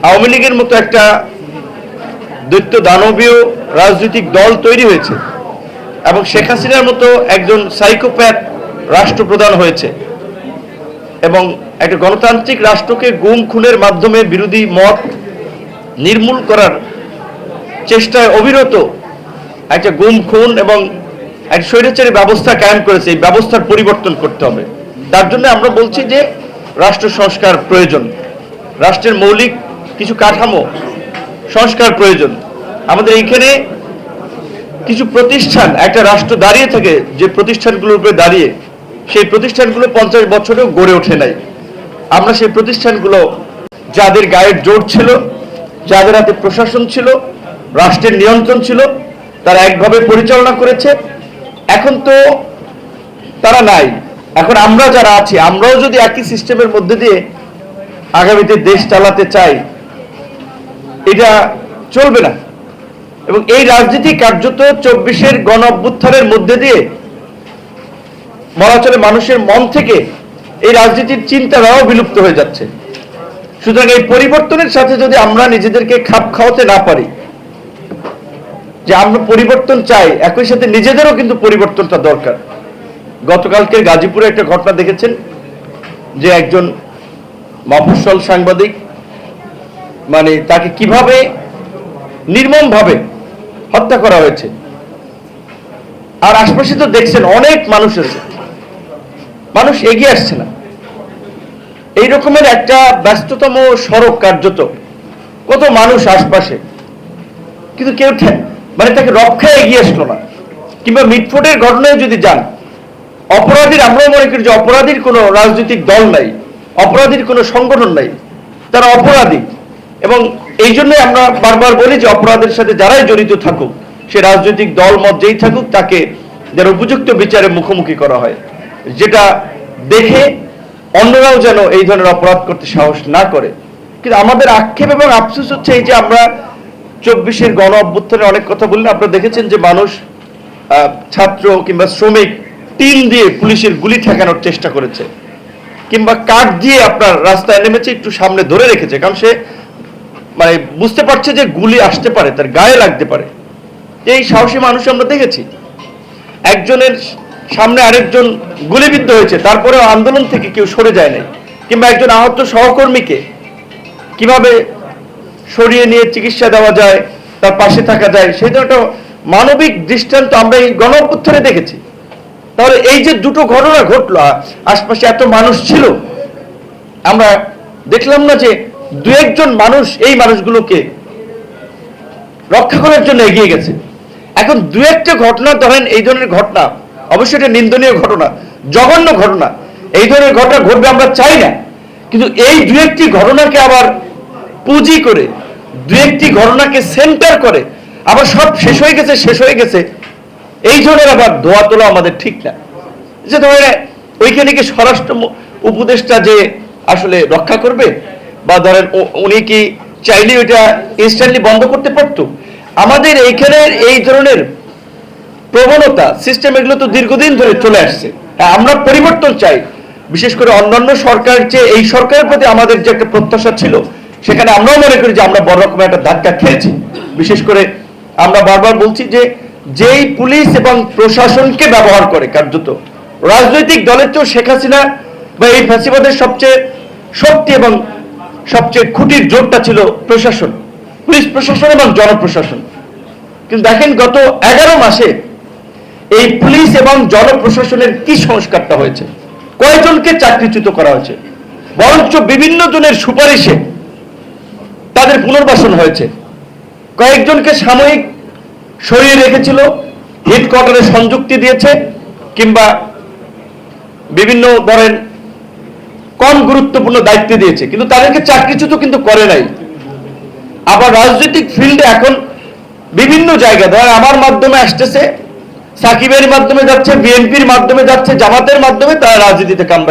আওয়ামী লীগের মতো একটা দৈত্য দানবীয় রাজনৈতিক দল তৈরি হয়েছে এবং শেখ হাসিনার মতো একজন সাইকোপ্যাথ রাষ্ট্রপ্রধান হয়েছে এবং একটা গণতান্ত্রিক রাষ্ট্রকে গুম খুনের মাধ্যমে বিরোধী মত নির্মূল করার চেষ্টায় অবিরত একটা গুম খুন এবং এক স্বৈরাচারী ব্যবস্থা কায়েম করেছে। এই ব্যবস্থার পরিবর্তন করতে হবে। তার জন্য আমরা বলছি যে রাষ্ট্র সংস্কার প্রয়োজন, রাষ্ট্রের মৌলিক কিছু কাঠামো সংস্কার প্রয়োজন। আমাদের এইখানে কিছু প্রতিষ্ঠান, একটা রাষ্ট্র দাঁড়িয়ে থাকে যে প্রতিষ্ঠানগুলোর উপরে দাঁড়িয়ে, সেই প্রতিষ্ঠানগুলো 50 বছরেও গড়ে ওঠে নাই। আমরা সেই প্রতিষ্ঠানগুলো, যাদের গায়ের জোর ছিল, যাদের হাতে প্রশাসন ছিল, রাষ্ট্রের নিয়ন্ত্রণ ছিল, তারা একভাবে পরিচালনা করেছে। এখন তো তারা নাই। এখন আমরা যারা আছি, আমরাও যদি একই সিস্টেমের মধ্যে দিয়ে আগামীতে দেশ চালাতে চাই, এটা চলবে না। এবং এই রাজনীতি কার্যত 24-এর গণ অভ্যুত্থানের মধ্যে দিয়ে বলা চলে মানুষের মন থেকে এই রাজনীতির চিন্তাধারাও বিলুপ্ত হয়ে যাচ্ছে। সুতরাং এই পরিবর্তনের সাথে যদি আমরা নিজেদেরকে খাপ খাওয়াতে না পারি, যে আমরা পরিবর্তন চাই, একই সাথে নিজেদেরও কিন্তু পরিবর্তনটা দরকার। গতকালকে গাজীপুরে একটা ঘটনা দেখেছেন যে একজন মফস্বল সাংবাদিক, মানে তাকে কিভাবে নির্মমভাবে হত্যা করা হয়েছে। আর আশপাশে তো দেখছেন অনেক মানুষ আছে, মানুষ এগিয়ে আসছে না। এই রকমের একটা ব্যস্ততম সড়ক, কার্যত কত মানুষ আশপাশে, কিন্তু কেউ মানে তাকে রক্ষায় এগিয়ে আসলো না। কিংবা মিটফোর্ডের ঘটনায় যদি যান, অপরাধীর, আমরাও মনে করি যে অপরাধীর কোনো রাজনৈতিক দল নাই, অপরাধীর কোনো সংগঠন নাই, তারা অপরাধী। এবং এই জন্যই আমরা বারবার বলি যে অপরাধের সাথে যারাই জড়িত থাকুক, সে রাজনৈতিক দল মত যেই থাকুক, তাকে যেন উপযুক্ত বিচারে মুখোমুখি করা হয়, যেটা দেখে অন্যরাও যেন এই ধরনের অপরাধ করতে সাহস না করে। কিন্তু আমাদের আক্ষেপ এবং আফসোস হচ্ছে এই যে আমরা 24-এর গণ অভ্যুত্থানে অনেক কথা বললেন। আপনারা দেখেছেন যে মানুষ, ছাত্র কিংবা শ্রমিক টিন দিয়ে পুলিশের গুলি ঠেকানোর চেষ্টা করেছে, কিংবা কাঠ দিয়ে আপনার রাস্তায় নেমেছে, একটু সামনে ধরে রেখেছে, কারণ সে মানে বুঝতে পারছে যে গুলি আসতে পারে, তার গায়ে লাগতে পারে। এই সাহসী মানুষ আমরা দেখেছি। একজনের সামনে আরেকজন গুলিবিদ্ধ হয়েছে, তারপরেও আন্দোলন থেকে কেউ সরে যায় নাই। কিংবা একজন আহত সহকর্মীকে কিভাবে সরিয়ে নিয়ে চিকিৎসা দেওয়া যায়, তার পাশে থাকা যায়, সেই ধরনের মানবিক দৃষ্টান্ত আমরা এই গণ অভ্যুত্থানে দেখেছি। তাহলে এই যে দুটো ঘটনা ঘটলো, আশপাশে এত মানুষ ছিল, আমরা দেখলাম না যে দু একজন মানুষ এই মানুষগুলোকে রক্ষা করার জন্য এগিয়ে গেছে। এখন দু একটা ঘটনা ধরেন, এই ধরনের ঘটনা অবশ্যই এটা নিন্দনীয় ঘটনা, জঘন্য ঘটনা, এই ধরনের ঘটনা ঘটবে আমরা চাই না। কিন্তু এই দু একটি ঘটনাকে আবার পুঁজি করে, দু একটি ঘটনাকে সেন্টার করে আবার সব শেষ হয়ে গেছে, এই ধরনের আবার ধোয়া তোলা আমাদের ঠিক না। যে ধরেন ওইখানে কি স্বরাষ্ট্র উপদেষ্টা যে আসলে রক্ষা করবে, বা ধরেন উনি কি চাইলে ওইটা ইনস্ট্যান্টলি বন্ধ করতে পারতো? আমাদের এইখানের এই ধরনের প্রবণতা, সিস্টেম, এগুলো তো দীর্ঘদিন ধরে চলে আসছে। আমরা পরিবর্তন চাই। বিশেষ করে অন্যান্য সরকার চেয়ে এই সরকারের প্রতি আমাদের যে একটা প্রত্যাশা ছিল, সেখানে আমরাও মনে করি যে আমরা বড় রকমের একটা ধাক্কা খেয়েছি। বিশেষ করে আমরা বারবার বলছি যে যেই পুলিশ এবং প্রশাসনকে ব্যবহার করে কার্যত রাজনৈতিক দলের চেয়েও শেখ হাসিনা বা এই ফ্যাসিবাদের সবচেয়ে শক্তি এবং সবচেয়ে খুঁটির জোরটা ছিল প্রশাসন, পুলিশ প্রশাসন এবং জনপ্রশাসন। কিন্তু দেখেন গত 11 মাসে এই পুলিশ এবং জনপ্রশাসনের কি সংস্কারটা হয়েছে, কয়জনকে চাকরিচ্যুত করা হয়েছে, বরঞ্চ বিভিন্ন জনের সুপারিশে তাদের পুনর্বাসন হয়েছে। কয়েকজনকে সাময়িক সরিয়ে রেখেছিল, হেডকোয়ার্টারে সংযুক্তি দিয়েছে, কিংবা বিভিন্ন ধরেন কম গুরুত্বপূর্ণ দায়িত্ব দিয়েছে, কিন্তু তাদেরকে চাকরিচ্যুত কিন্তু করে নাই। আবার রাজনৈতিক ফিল্ডে এখন বিভিন্ন জায়গায়, ধরেন আমার মাধ্যমে আসতেছে, সাকিবের মাধ্যমে যাচ্ছে, বিএনপির মাধ্যমে যাচ্ছে, জামাতের মাধ্যমে তারা রাজনীতিতে কাম